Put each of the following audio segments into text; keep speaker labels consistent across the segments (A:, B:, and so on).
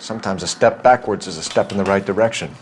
A: Sometimes a step backwards is a step in the right direction.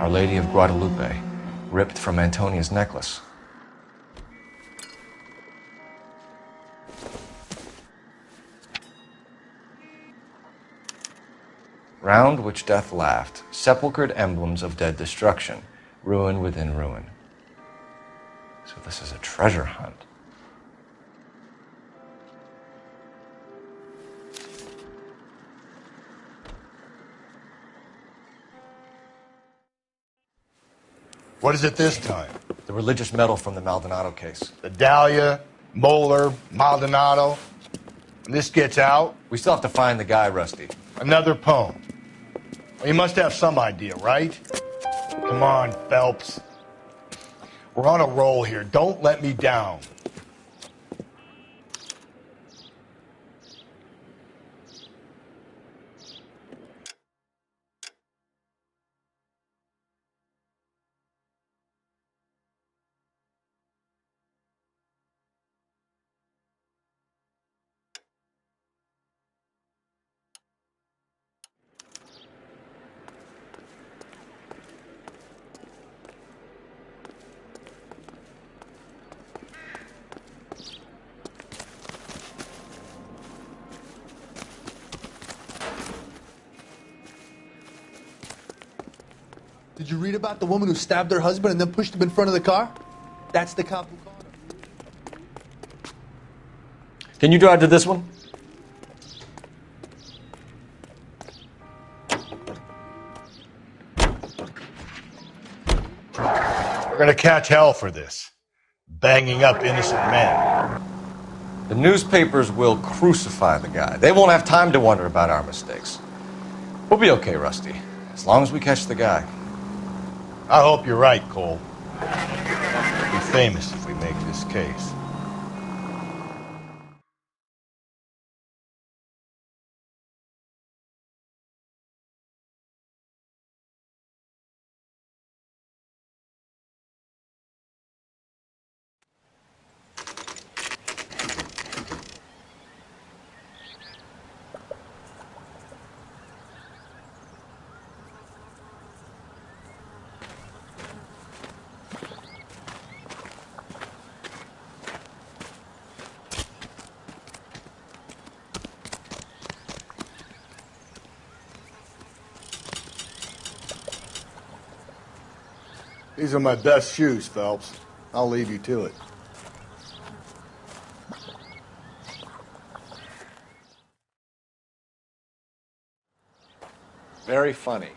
A: Our Lady of Guadalupe, ripped from Antonia's necklace. Round which death laughed, sepulchred emblems of dead destruction, ruin within ruin. So this is a treasure hunt.
B: What is it this time?
A: The religious medal from the Maldonado case.
B: The Dahlia, Moeller, Maldonado. When this gets out...
A: We still have to find the guy, Rusty.
B: Another poem. Well, you must have some idea, right? Come on, Phelps. We're on a roll here. Don't let me down.
C: Did you read about the woman who stabbed her husband and then pushed him in front of the car? That's the cop who caught her.
A: Can you drive to this one?
B: We're gonna catch hell for this. Banging up innocent men.
A: The newspapers will crucify the guy. They won't have time to wonder about our mistakes. We'll be okay, Rusty, as long as we catch the guy.
B: I hope you're right, Cole. We'll be famous if we make this case. These are my best shoes, Phelps. I'll leave you to it.
A: Very funny.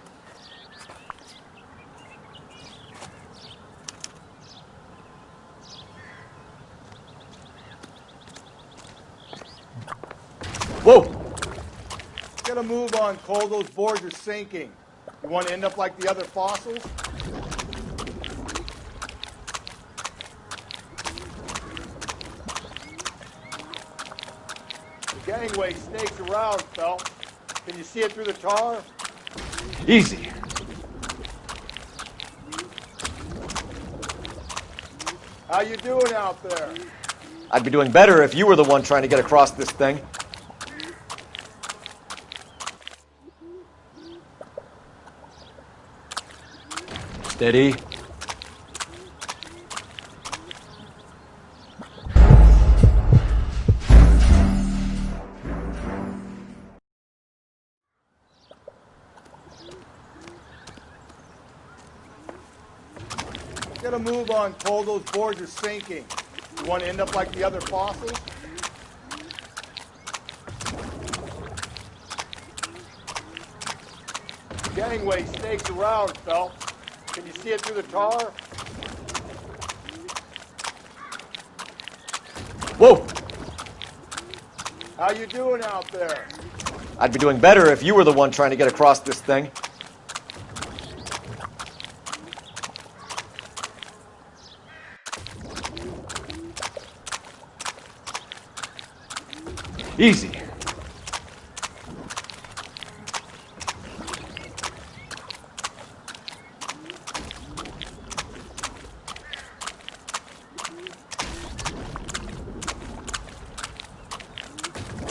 A: Whoa!
B: Get a move on, Cole. Those boards are sinking. You want to end up like the other fossils? The gangway snakes around, Phelps. Can you see it through the tar?
A: Easy.
B: How you doing out there?
A: I'd be doing better if you were the one trying to get across this thing. Steady.
B: Get a move on, Cole. Those boards are sinking. You want to end up like the other fossils? Gangway snakes around, Phelps. Can you see it through the tar?
D: Whoa!
B: How you doing out there?
D: I'd be doing better if you were the one trying to get across this thing. Easy.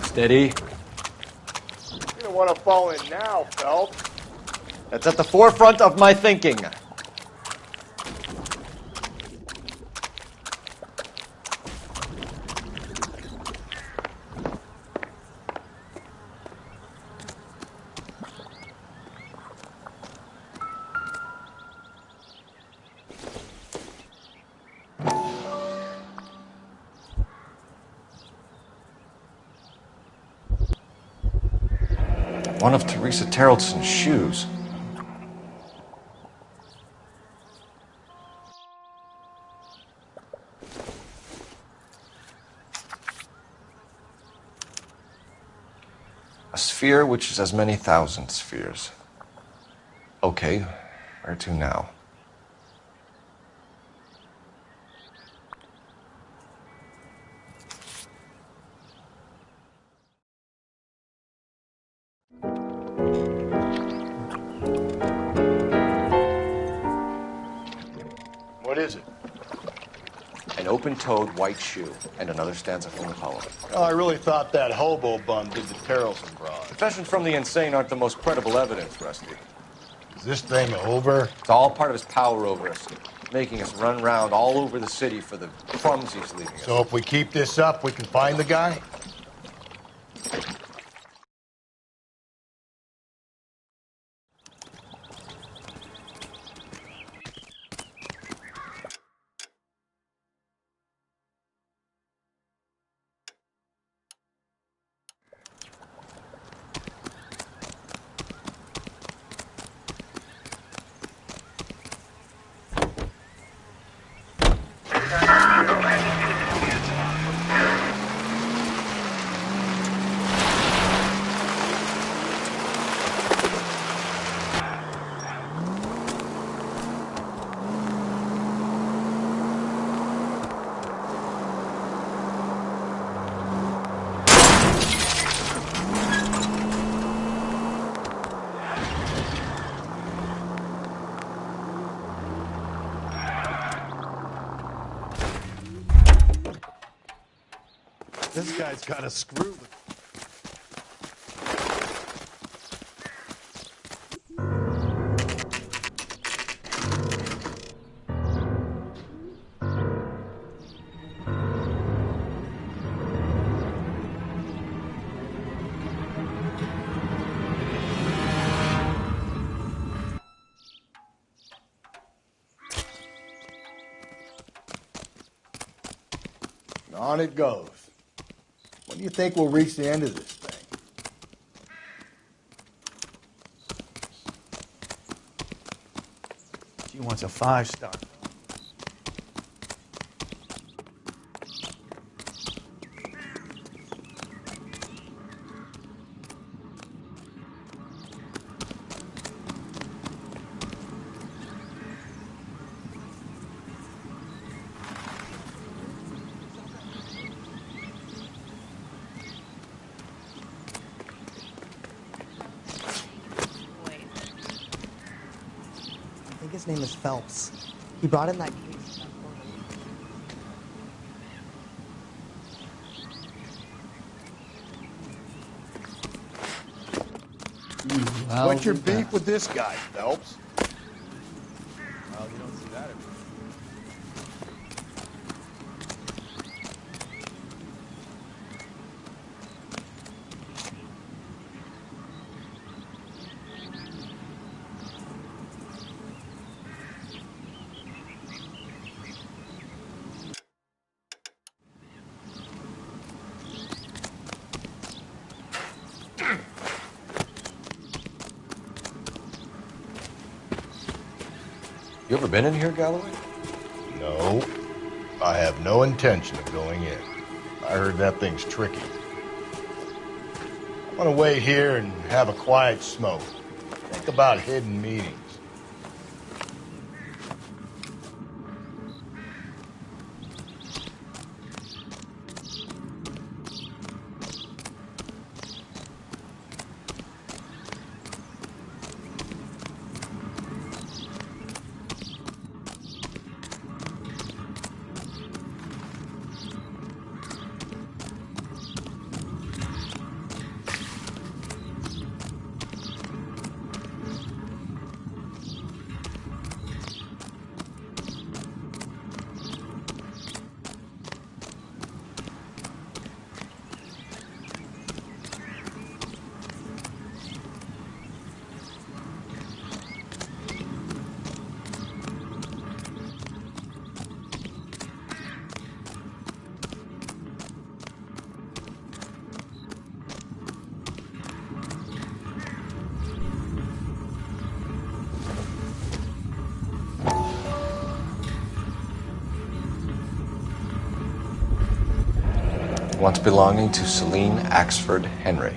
D: Steady.
B: You don't want to fall in now, Phelps.
D: That's at the forefront of my thinking.
A: One of Teresa Terrelson's shoes. A sphere which is as many thousand spheres. Okay, where to now?
B: What is it?
A: An open-toed white shoe and another stanza from the poem.
B: Oh, I really thought that hobo bum did the Terrelson broad.
A: Confessions from the insane aren't the most credible evidence, Rusty.
B: Is this thing over?
A: It's all part of his power over us, making us run around all over the city for the crumbs he's leaving us.
B: So if we keep this up, we can find the guy?
C: This guy's got a screw.
B: On it goes. When do you think we'll reach the end of this thing?
C: She wants a 5-star.
E: I think his name is Phelps. He brought in that case.
B: What's your beef with this guy, Phelps?
C: Well, you don't see that every day.
A: You ever been in here, Galloway?
B: No, I have no intention of going in. I heard that thing's tricky. I'm gonna wait here and have a quiet smoke. Think about hidden meetings.
A: Once belonging to Celine Axford Henry.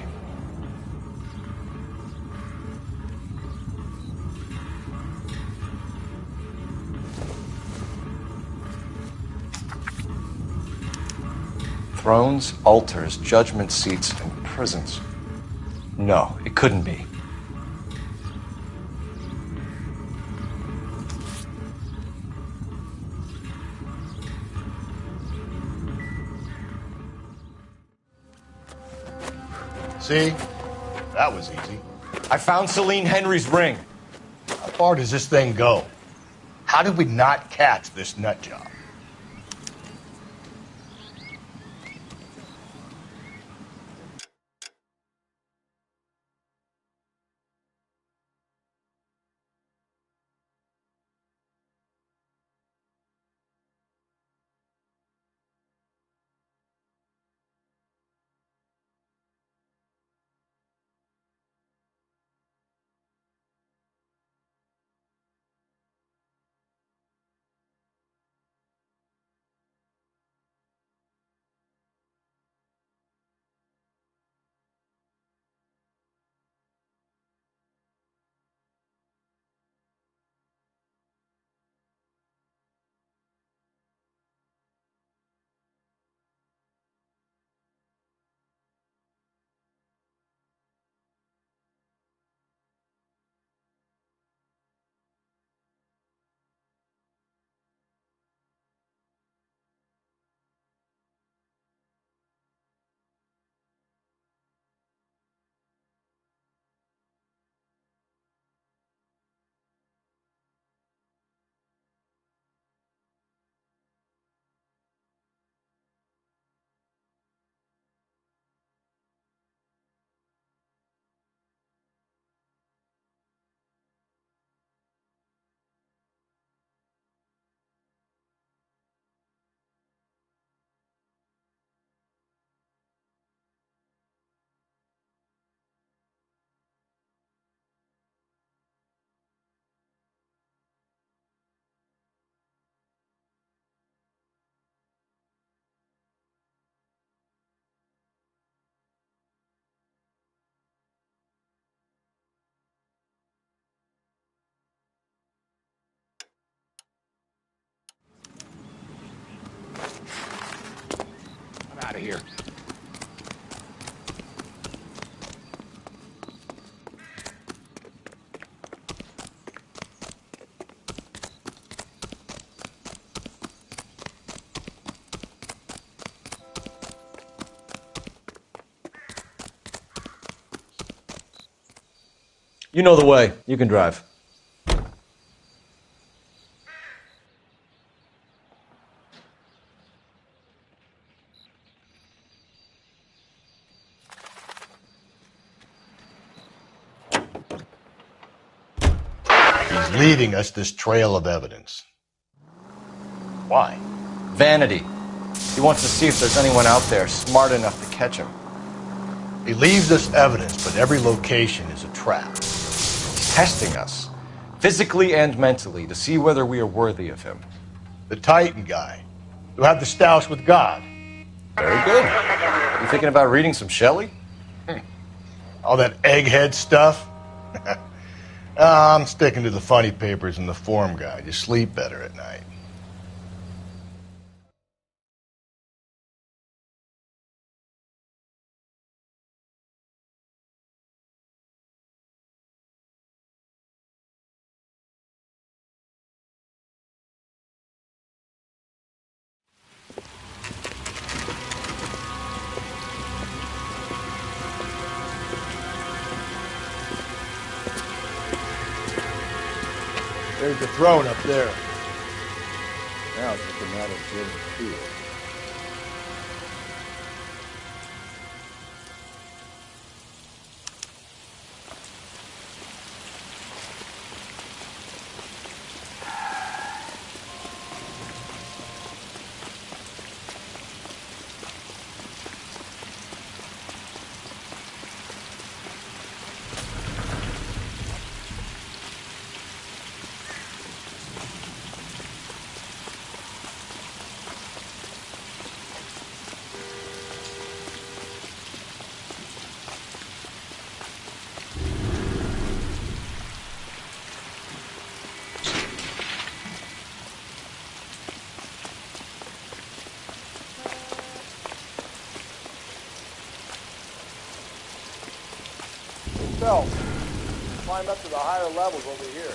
A: Thrones, altars, judgment seats, and prisons. No, it couldn't be.
B: See? That was easy.
A: I found Celine Henry's ring.
B: How far does this thing go? How did we not catch this nut job?
A: I'm out of here.
D: You know the way. You can drive.
B: He's leaving us this trail of evidence. Why?
A: Vanity. He wants to see if there's anyone out there smart enough to catch him.
B: He leaves us evidence, but every location is a trap.
A: He's testing us. physically and mentally, to see whether we are worthy of him.
B: The Titan guy. Who had the stoush with God.
A: Very good. You thinking about reading some Shelley?
B: All that egghead stuff? I'm sticking to the funny papers and the form guide. You sleep better at night. There's the throne up there.
F: Now it's just a matter of getting to it. Climb up to the higher levels over here.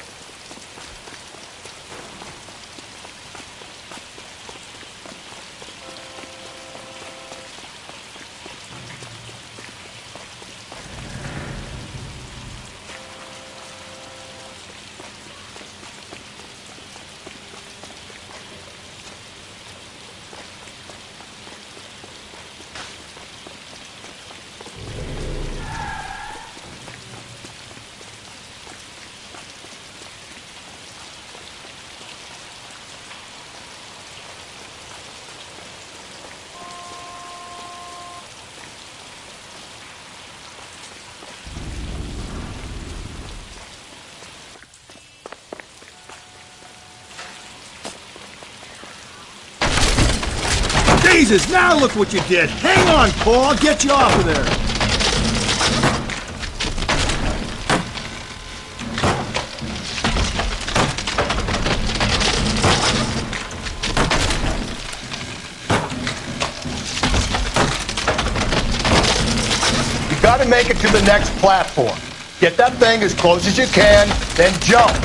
B: Jesus, now look what you did! Hang on, Paul, I'll get you off of there! You gotta make it to the next platform. Get that thing as close as you can, then jump.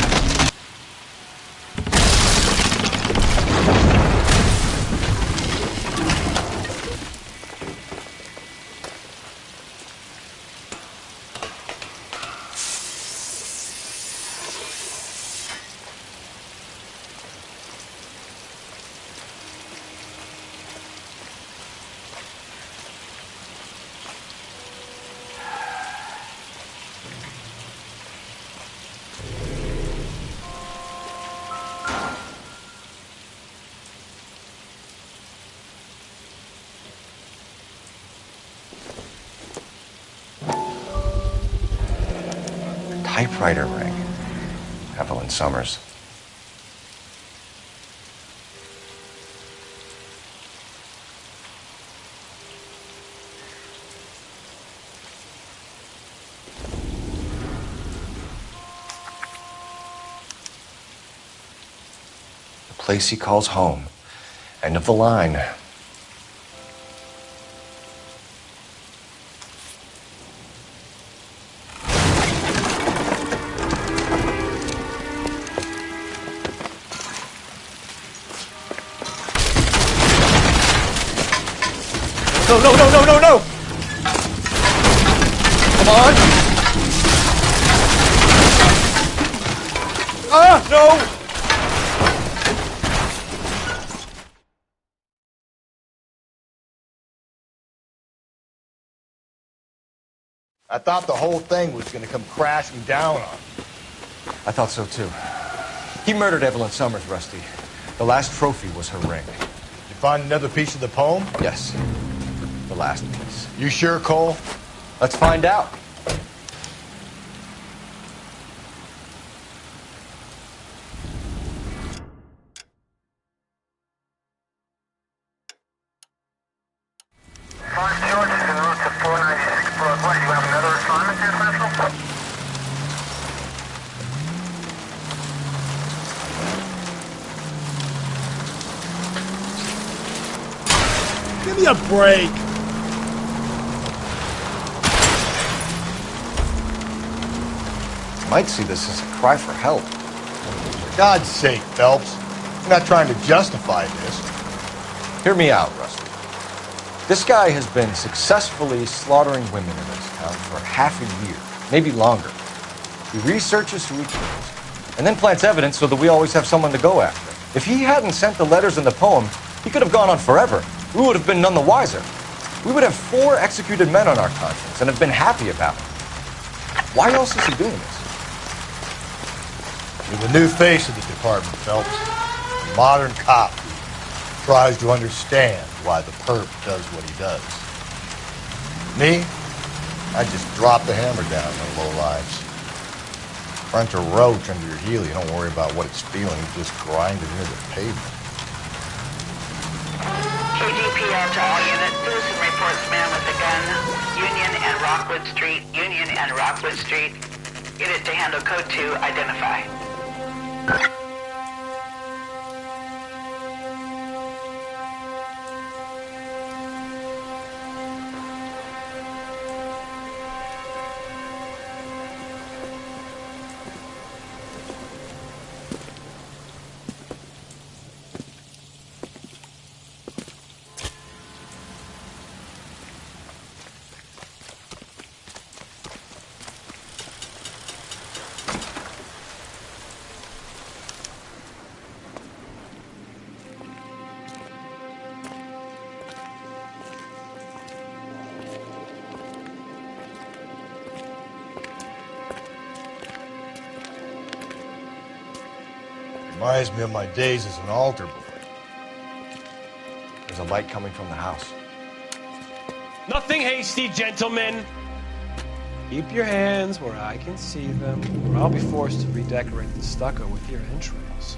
A: Typewriter ring. Evelyn Summers. The place he calls home. End of the line.
D: No, no, no, no, no, no! Come on! Ah, no!
B: I thought the whole thing was gonna come crashing down on him.
A: I thought so too. He murdered Evelyn Summers, Rusty. The last trophy was her ring.
B: Did you find another piece of the poem?
A: Yes. The last piece.
B: You sure, Cole?
A: Let's find out.
G: what, do you have another assignment here, Central?
H: Give me a break!
A: You might see this as a cry for help.
B: For God's sake, Phelps. I'm not trying to justify this.
A: Hear me out, Rusty. This guy has been successfully slaughtering women in this town for half a year, maybe longer. He researches who he kills, and then plants evidence so that we always have someone to go after. If he hadn't sent the letters and the poem, he could have gone on forever. We would have been none the wiser. We would have 4 executed men on our conscience and have been happy about it. Why else is he doing this?
B: You're the new face of the department, Phelps. A modern cop who tries to understand why the perp does what he does. Me? I just drop the hammer down on low lives. Crunch a roach under your heel, you don't worry about what it's feeling, you just grind it into the pavement.
I: KGPL to all units. Citizen reports man with a gun. Union and Rockwood Street. Union and Rockwood Street. Unit to handle code 2. Identify.
B: Reminds me of my days as an altar boy.
A: There's a light coming from the house.
H: Nothing hasty, gentlemen. Keep your hands where I can see them, or I'll be forced to redecorate the stucco with your entrails.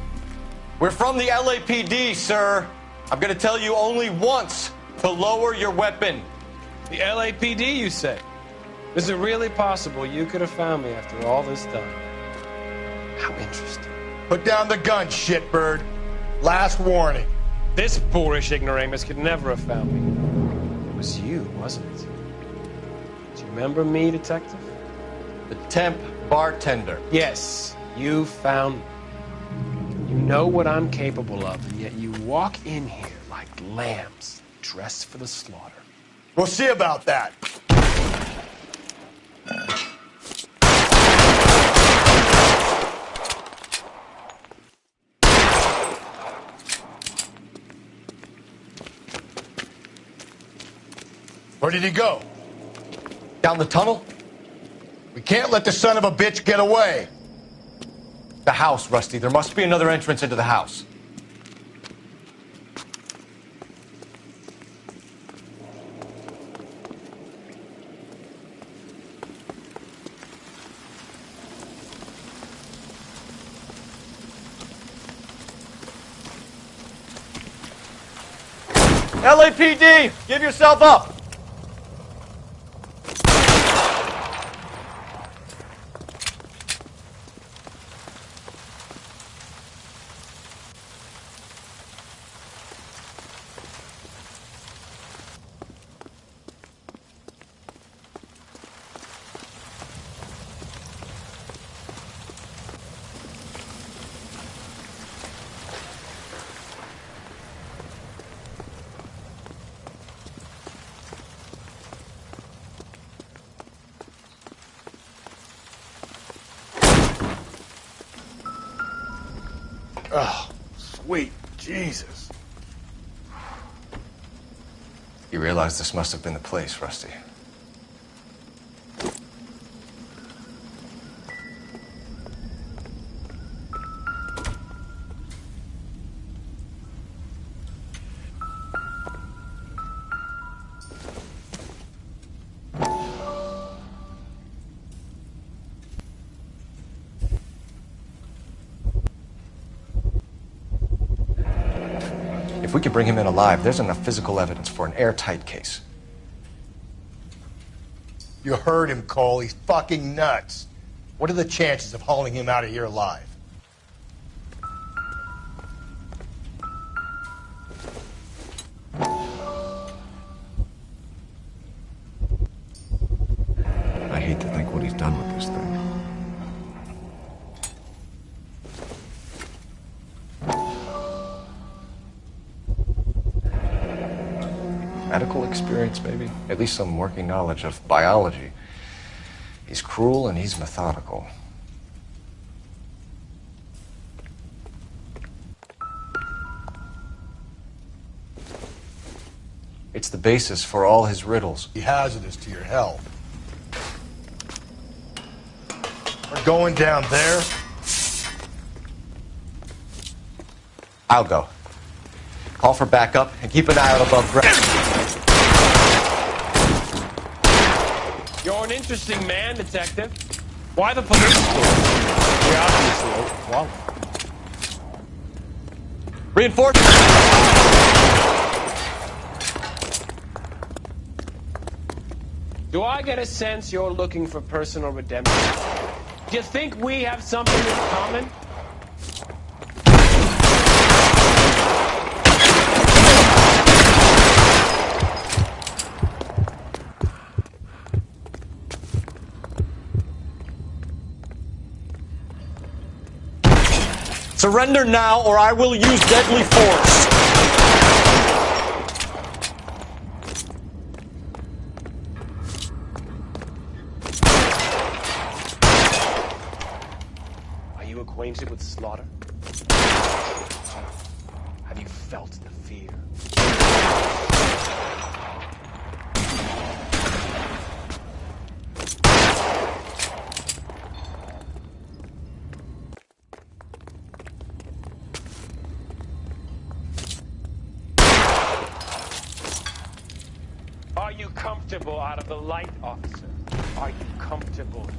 D: We're from the LAPD, sir. I'm gonna tell you only once to lower your weapon.
H: The LAPD, you say? Is it really possible you could have found me after all this time? How interesting.
B: Put down the gun, shitbird. Last warning.
H: This boorish ignoramus could never have found me. It was you, wasn't it? Do you remember me, detective?
D: The temp bartender.
H: Yes, you found me. You know what I'm capable of, and yet you walk in here like lambs dressed for the slaughter.
B: We'll see about that. Where did he go?
A: Down the tunnel?
B: We can't let the son of a bitch get away.
A: The house, Rusty. There must be another entrance into the house.
D: LAPD, give yourself up.
B: Oh, sweet Jesus.
A: You realize this must have been the place, Rusty. If we could bring him in alive, there's enough physical evidence for an airtight case.
B: You heard him, Cole. He's fucking nuts. What are the chances of hauling him out of here alive?
A: I hate to think what he's done with this thing. Medical experience, maybe? At least some working knowledge of biology. He's cruel and he's methodical. It's the basis for all his riddles.
B: Be hazardous to your health. We're going down there.
A: I'll go. Call for backup and keep an eye out above ground.
H: You're an interesting man, Detective. Why the police force? You're obviously well.
A: Reinforcements!
H: Do I get a sense you're looking for personal redemption? Do you think we have something in common?
D: Surrender now, or I will use deadly force.
H: Are you acquainted with slaughter? Have you felt the fear? Are you comfortable out of the light, officer? Are you comfortable?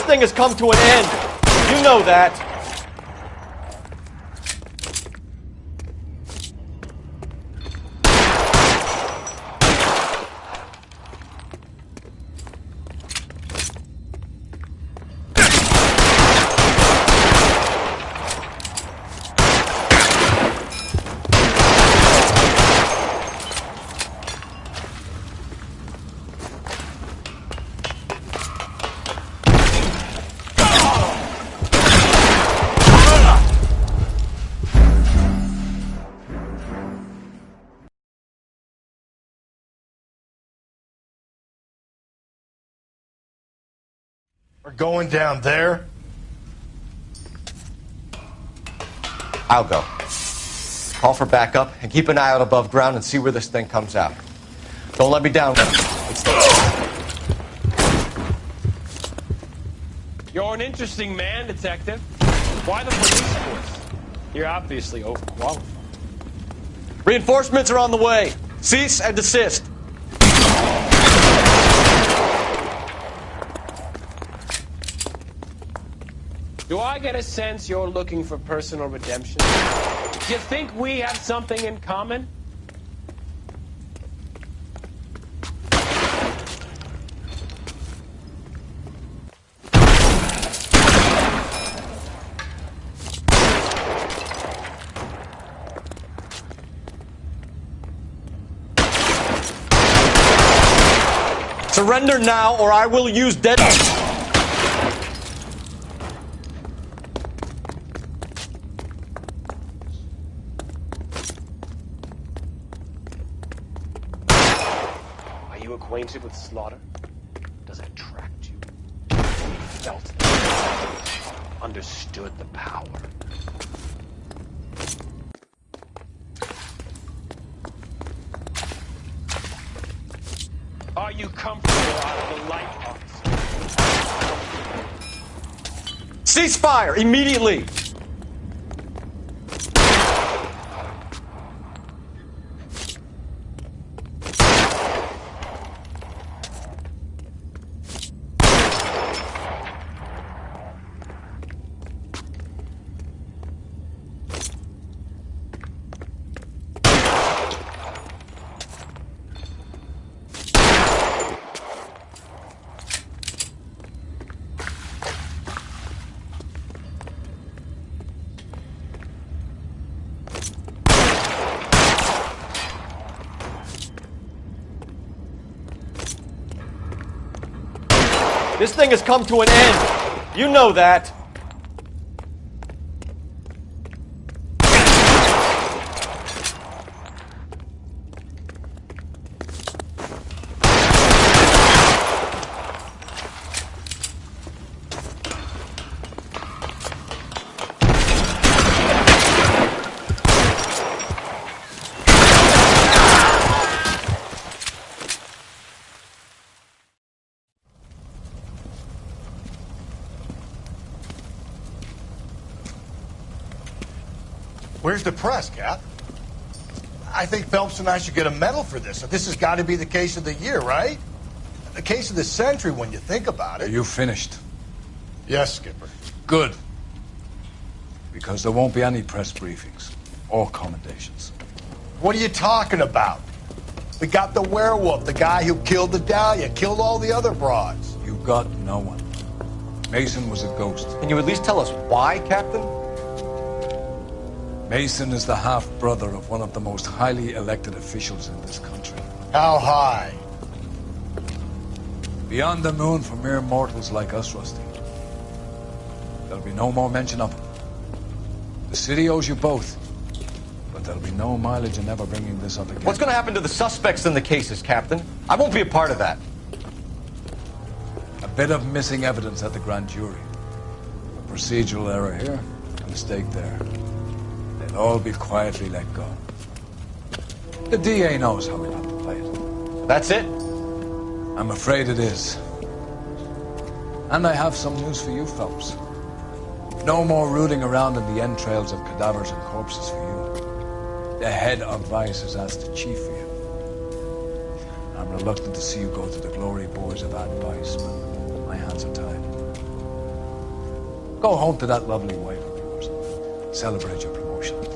D: thing has come to an end. You know that.
B: We're going down there.
A: I'll go. Call for backup and keep an eye out above ground and see where this thing comes out. Don't let me down.
H: You're an interesting man, Detective. Why the police force? You're obviously overqualified.
D: Reinforcements are on the way. Cease and desist.
H: Do I get a sense you're looking for personal redemption? Do you think we have something in common?
D: Surrender now, or I will use dead.
H: Are you acquainted with slaughter? Does it attract you? You felt it. Understood the power. Are you comfortable out of the light, officer?
D: Cease fire immediately. This thing has come to an end. You know that.
B: Where's the press, Cap? I think Phelps and I should get a medal for this. This has got to be the case of the year, right? The case of the century when you think about it.
J: You finished?
B: Yes, Skipper.
J: Good. Because there won't be any press briefings or commendations.
B: What are you talking about? We got the werewolf, the guy who killed the Dahlia, killed all the other broads.
J: You got no one. Mason was a ghost.
A: Can you at least tell us why, Captain?
J: Mason is the half-brother of one of the most highly elected officials in this country.
B: How high?
J: Beyond the moon for mere mortals like us, Rusty. There'll be no more mention of him. The city owes you both. But there'll be no mileage in ever bringing this up again.
A: What's going to happen to the suspects in the cases, Captain? I won't be a part of that.
J: A bit of missing evidence at the grand jury. A procedural error here, a mistake there. They'll all be quietly let go. The DA knows how we have to play it.
A: That's it?
J: I'm afraid it is. And I have some news for you, Phelps. No more rooting around in the entrails of cadavers and corpses for you. The head of Vice has asked the chief for you. I'm reluctant to see you go to the glory boys of advice, but my hands are tied. Go home to that lovely wife of yours. Celebrate your promotion.